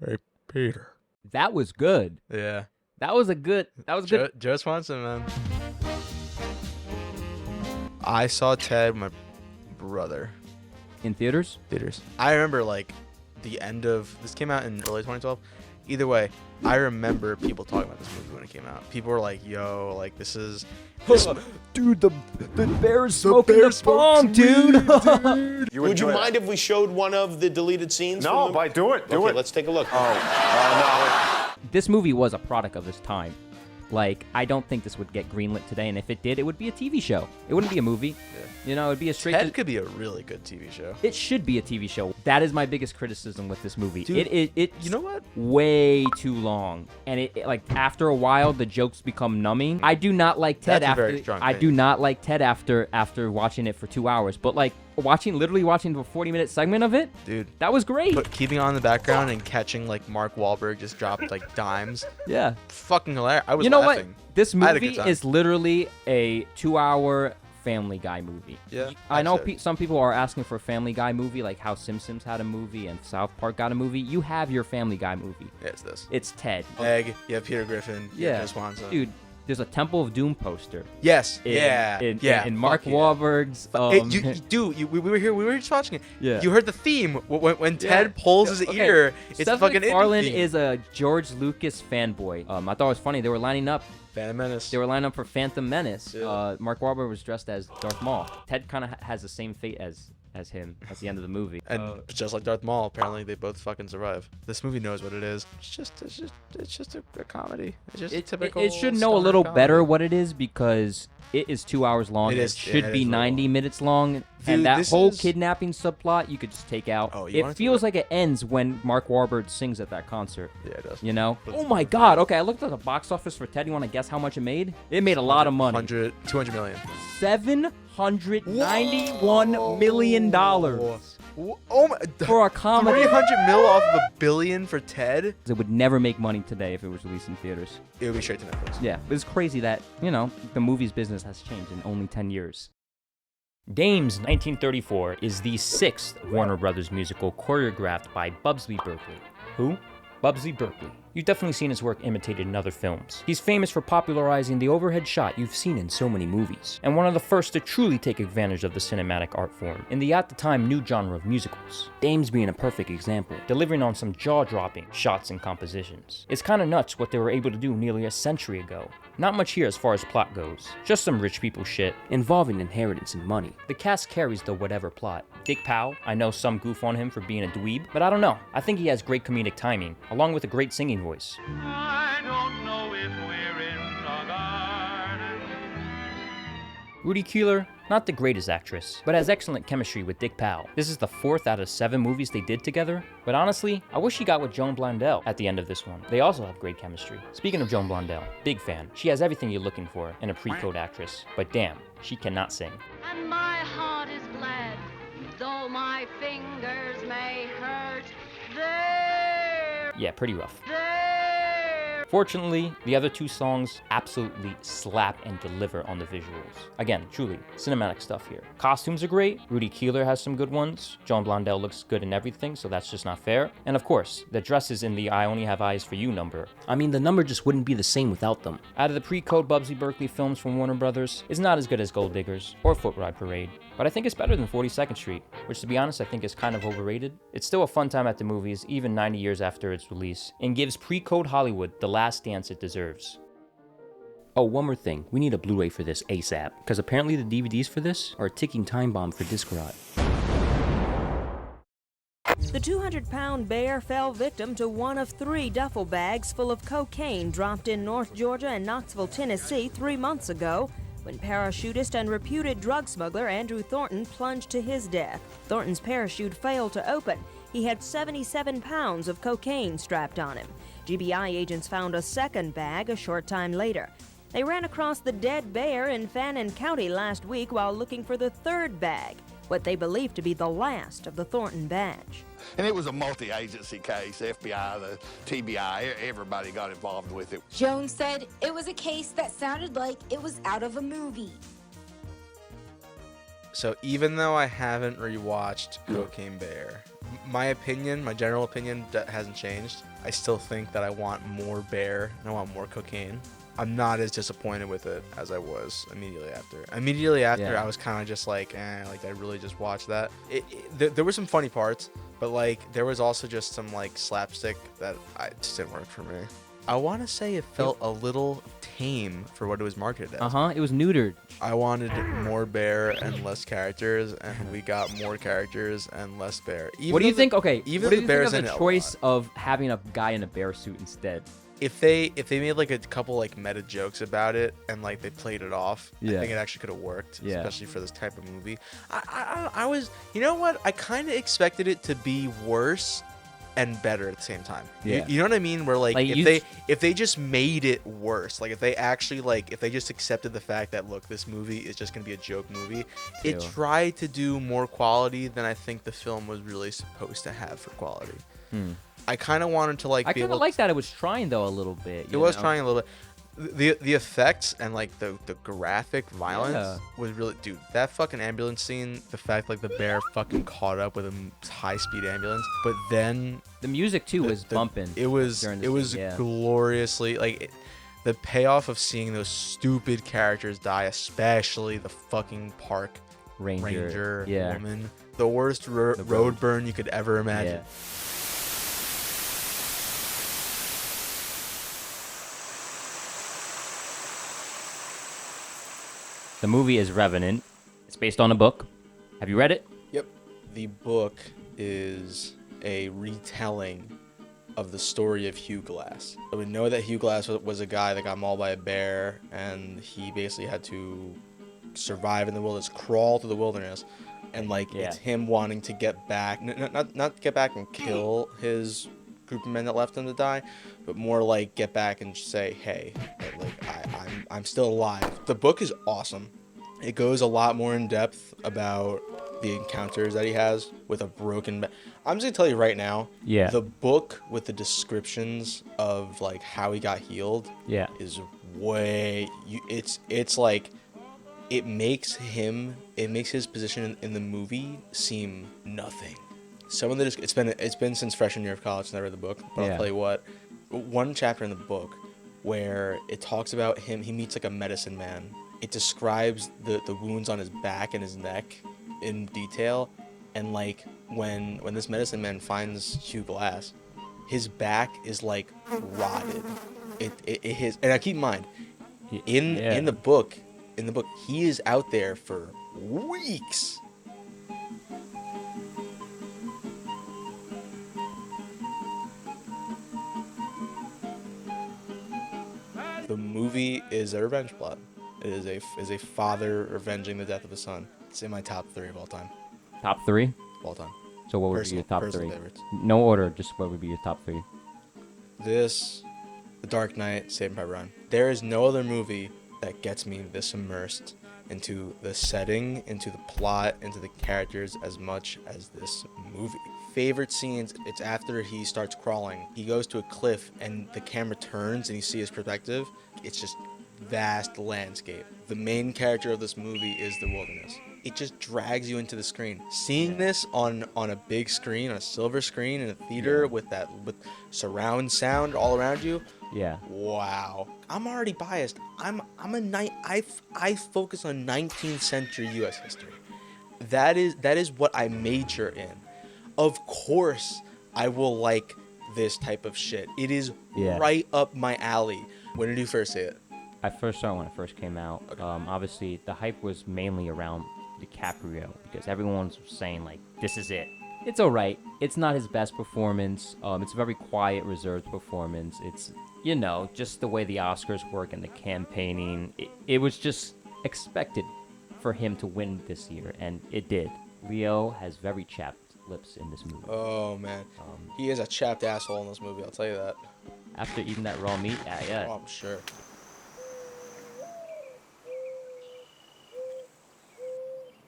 Hey, Peter. That was good. Yeah. That was good. Joe Swanson, man. I saw Ted with my brother. In theaters? I remember, like, the end of... This came out in early 2012. Either way, I remember people talking about this movie when it came out. People were like, yo, like, this is... Dude, the bear's smoking the bomb, dude. Would you mind if we showed one of the deleted scenes? No, but do it. Do it. Let's take a look. This movie was a product of its time. Like, I don't think this would get greenlit today, and if it did, it would be a TV show. It wouldn't be a movie. Yeah. You know, it'd be a straight... Ted could be a really good TV show. It should be a TV show. That is my biggest criticism with this movie. Dude, it's you know what? way too long, and it like after a while the jokes become numbing. I do not like Ted That's a after. very strong I do opinion. not like Ted after watching it for 2 hours. But like literally watching the 40-minute segment of it, Dude. that was great. But keeping on in the background and catching, like, Mark Wahlberg just dropped, like, dimes. Yeah. Fucking hilarious. I was You know laughing. what? This I had a good movie time. is literally a 2-hour Family Guy movie. Yeah, I know that's it. some people are asking for a Family Guy movie, like how Simpsons had a movie and South Park got a movie. You have your Family Guy movie. Yeah, it's this. It's Ted. Egg. You have Peter Griffin. You have Yeah. Joe Swanson. Dude, there's a Temple of Doom poster. Yes. In Mark Fuck yeah. Wahlberg's. We were here. We were just watching it. Yeah. You heard the theme when Ted pulls his Okay. ear. It's Seth fucking MacFarlane theme. is a George Lucas fanboy. I thought it was funny. They were lining up. Phantom Menace. They were lining up for Phantom Menace. Yeah. Mark Wahlberg was dressed as Darth Maul. Ted kind of has the same fate as him at the end of the movie. And just like Darth Maul, apparently they both fucking survive. This movie knows what it is. It's just a comedy. It's just a typical. It should know a stoner little comedy. better what it is because it is 2 hours long. It is- should yeah, it be is 90 long. minutes long. Dude, and that this whole is- kidnapping subplot you could just take out. Oh, you it wanna take feels that? like it ends when Mark Wahlberg sings at that concert. Yeah, it does. You know? Oh my God. Okay, I looked at the box office for Ted. You want to guess how much it made? It made a lot of money. 200 million. $791 million Oh my. for a comedy. 300 mil off of $1 billion for Ted. It would never make money today if it was released in theaters. It would be straight to Netflix. Yeah, it's crazy that, you know, the movies business has changed in only 10 years. Dames 1934 is the 6th Warner Brothers musical choreographed by Bubsley Berkeley. Who? Bubsley Berkeley. You've definitely seen his work imitated in other films. He's famous for popularizing the overhead shot you've seen in so many movies, and one of the first to truly take advantage of the cinematic art form in the at the time new genre of musicals. Dames being a perfect example, delivering on some jaw-dropping shots and compositions. It's kinda nuts what they were able to do nearly a century ago. Not much here as far as plot goes, just some rich people shit involving inheritance and money. The cast carries the whatever plot. Dick Powell, I know some goof on him for being a dweeb, but I don't know. I think he has great comedic timing, along with a great singing voice. I don't know if we're in the garden. Rudy Keeler, not the greatest actress, but has excellent chemistry with Dick Powell. This is the 4th out of 7 movies they did together, but honestly, I wish she got with Joan Blondell at the end of this one. They also have great chemistry. Speaking of Joan Blondell, big fan. She has everything you're looking for in a pre-code actress, but damn, she cannot sing. And my heart is glad, though my fingers may hurt. There, Yeah, pretty rough. there. Fortunately, the other 2 songs absolutely slap and deliver on the visuals. Again, truly, cinematic stuff here. Costumes are great, Rudy Keeler has some good ones, Joan Blondell looks good in everything, so that's just not fair. And of course, the dresses in the I Only Have Eyes for You number. I mean, the number just wouldn't be the same without them. Out of the pre-code Bubsy Berkeley films from Warner Brothers, is not as good as Gold Diggers or Foot Ride Parade, but I think it's better than 42nd Street, which to be honest I think is kind of overrated. It's still a fun time at the movies, even 90 years after its release, and gives pre-code Hollywood the last dance it deserves. Oh, one more thing, we need a Blu-ray for this ASAP, because apparently the DVDs for this are a ticking time bomb for disc rot. The 200-pound bear fell victim to one of 3 duffel bags full of cocaine dropped in North Georgia and Knoxville, Tennessee 3 months ago, when parachutist and reputed drug smuggler Andrew Thornton plunged to his death. Thornton's parachute failed to open. He had 77 pounds of cocaine strapped on him. GBI agents found a second bag a short time later. They ran across the dead bear in Fannin County last week while looking for the third bag, what they believe to be the last of the Thornton batch. And it was a multi-agency case, FBI, the TBI, everybody got involved with it. Jones said it was a case that sounded like it was out of a movie. So even though I haven't rewatched Cocaine Bear, my opinion, my general opinion, hasn't changed. I still think that I want more bear and I want more cocaine. I'm not as disappointed with it as I was immediately after. Yeah. I was kind of just like, like I really just watched that. There were some funny parts, but like there was also just some like slapstick that just didn't work for me. I want to say it felt a little tame for what it was marketed as. It was neutered. I wanted more bear and less characters, and we got more characters and less bear. What do you think? Okay, even what do the you bear's think in of it the a choice lot. of having a guy in a bear suit instead? If they made like a couple like meta jokes about it and like they played it off, Yeah. I think it actually could have worked, Yeah. especially for this type of movie. I was, you know what? I kind of expected it to be worse and better at the same time. Yeah. You know what I mean? Where like, Like, if they just made it worse, like if they actually like if they just accepted the fact that look, this movie is just gonna be a joke movie, it Ew. tried to do more quality than I think the film was really supposed to have for quality. I kind of wanted to like I be kind able of like that it was trying though a little bit. it was trying a little bit. The effects and like the graphic violence Yeah. was really, dude, that fucking ambulance scene, the fact like the bear fucking caught up with a high speed ambulance, but then The music too was bumping. it was during the scene, yeah. gloriously like the payoff of seeing those stupid characters die, especially the fucking park ranger Yeah. woman, the worst road burn you could ever imagine. Yeah. The movie is Revenant. It's based on a book. Have you read it? Yep. The book is a retelling of the story of Hugh Glass. So we know that Hugh Glass was a guy that got mauled by a bear, and he basically had to survive in the wilderness, crawl through the wilderness, and like Yeah. it's him wanting to get back, not get back and kill his group of men that left him to die, but more like get back and say, hey, like I'm still alive. The book is awesome. It goes a lot more in depth about the encounters that he has with a broken. I'm just gonna tell you right now. Yeah. The book with the descriptions of like how he got healed. Yeah. Is way. It's like, it makes his position in the movie seem nothing. Some of the it's been since freshman year of college since I read the book. But Yeah. I'll tell you what. One chapter in the book where it talks about him. He meets like a medicine man. It describes the wounds on his back and his neck in detail, and like when this medicine man finds Hugh Glass, his back is like rotted. And I keep in mind, in the book, he is out there for weeks. The movie is a revenge plot. It is a father revenging the death of his son. It's in my top 3 of all time. Top 3? Of all time. So what would be your top Personal 3? favorites. No order, just what would be your top 3? This, The Dark Knight, Saving Private Ryan. There is no other movie that gets me this immersed into the setting, into the plot, into the characters as much as this movie. Favorite scenes, it's after he starts crawling. He goes to a cliff and the camera turns and you see his perspective. It's just vast landscape. The main character of this movie is the wilderness. It just drags you into the screen. Seeing this on a big screen, on a silver screen in a theater with surround sound all around you. Yeah. Wow. I'm already biased. I focus on 19th century US history. That is what I major in. Of course, I will like this type of shit. It is right up my alley. When did you first see it? I first saw it when it first came out. Okay. Obviously, the hype was mainly around DiCaprio because everyone was saying, like, this is it. It's all right. It's not his best performance. It's a very quiet, reserved performance. It's, just the way the Oscars work and the campaigning. It was just expected for him to win this year, and it did. Leo has very chapped lips in this movie. Oh, man. He is a chapped asshole in this movie, I'll tell you that. After eating that raw meat, yeah. Oh, I'm sure.